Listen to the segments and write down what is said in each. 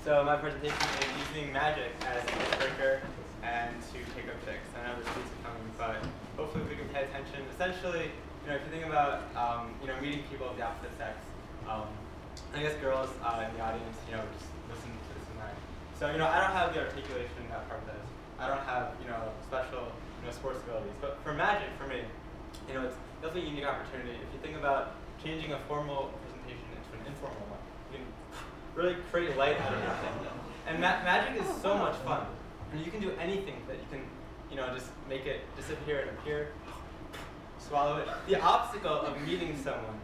So my presentation is using magic as an icebreaker and to take up chicks. I know the students are coming, but hopefully we can pay attention. Essentially, if you think about meeting people of the opposite sex, I guess girls in the audience, just listen to this and that. So I don't have the articulation in that part of this. I don't have special sports abilities. But for magic, for me, it's definitely a unique opportunity. If you think about changing a formal presentation into an informal one, you can really create light out of nothing. And magic is so much fun. And you can do anything that you can, just make it disappear and appear, swallow it. The obstacle of meeting someone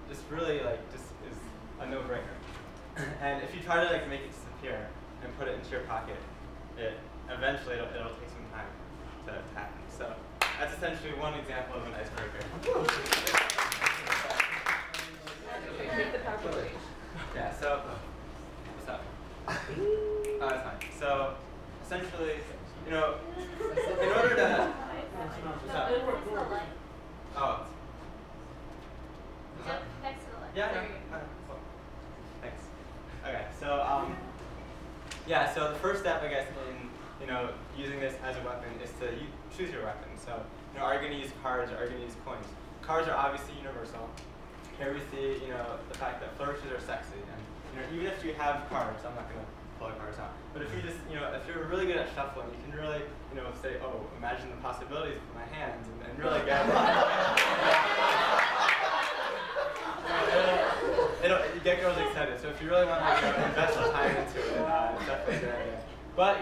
just really just is a no-brainer. And if you try to make it disappear and put it into your pocket, eventually it'll take some time to happen. So that's essentially one example of an icebreaker. Yeah, so, what's up? Oh, that's fine. So, essentially, in order to... What's up? Oh. Yep, next to the light. Yeah, no. Thanks. Okay, so, yeah, so the first step, I guess, in using this as a weapon is to choose your weapon. So, are you going to use cards or are you going to use coins? Cards are obviously universal. Here we see, the fact that flourishes are sexy, and even if you have cards, I'm not going to pull the cards out. But if you just, if you're really good at shuffling, you can really, say, oh, imagine the possibilities with my hands, and really get. You get girls excited. So if you really want to invest some time into it, it's definitely a good idea. But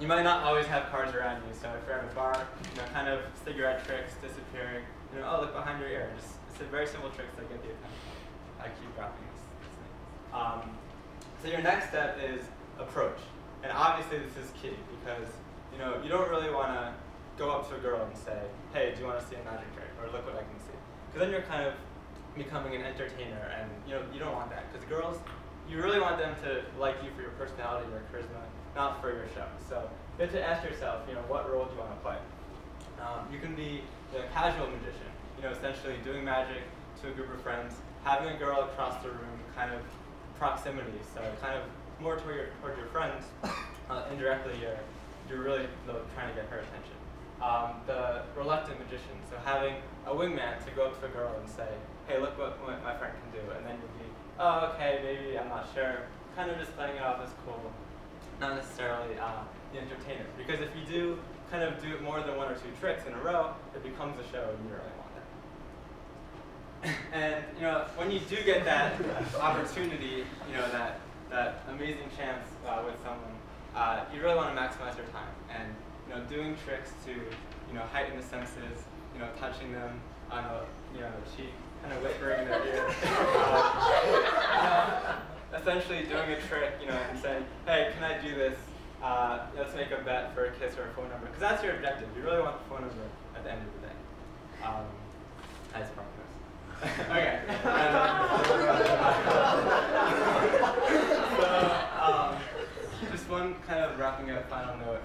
you might not always have cards around you. So if you're at a bar, kind of cigarette tricks disappearing. Oh, look behind your ear. Just it's a very simple tricks that get the attention. I keep dropping this thing. So your next step is approach, and obviously this is key because you don't really want to go up to a girl and say, "Hey, do you want to see a magic trick?" or "Look what I can see," because then you're kind of becoming an entertainer, and you don't want that because girls, you really want them to like you for your personality, your charisma, not for your show. So you have to ask yourself, what role do you want to play? You can be a casual magician, essentially doing magic to a group of friends, having a girl across the room, kind of proximity, so kind of more toward your friends. Indirectly, you're really trying to get her attention. The reluctant magician, so having a wingman to go up to a girl and say, "Hey, look what my friend can do," and then you'd be, "Oh, okay, maybe, I'm not sure," kind of just playing it off as cool, not necessarily the entertainer. Because if you do kind of do more than one or two tricks in a row, it becomes a show, and you don't really want that. And when you do get that opportunity, that amazing chance with someone, you really want to maximize your time. And doing tricks to heighten the senses, touching them on the cheek, kind of whispering in their ear. Essentially doing a trick, and saying, "Hey, can I do this? Let's make a bet for a kiss or a phone number," because that's your objective. You really want the phone number at the end of the day. As promise. Okay. So, just one kind of wrapping up final note.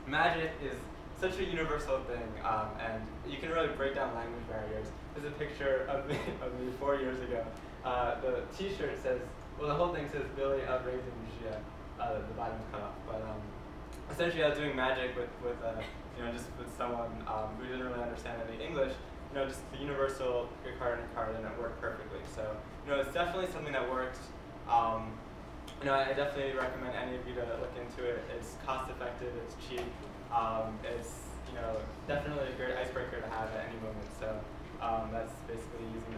Magic is such a universal thing, and you can really break down language barriers. There's a picture of me 4 years ago. The T-shirt says, well, the whole thing says Billy of Raising Lucia. The bottom's cut off, but essentially I was doing magic with just with someone who didn't really understand any English. Just the universal good card and a card, and it worked perfectly. So it's definitely something that works. I definitely recommend any of you to look into it. It's cost effective, it's cheap, it's definitely a great icebreaker to have at any moment. So that's basically using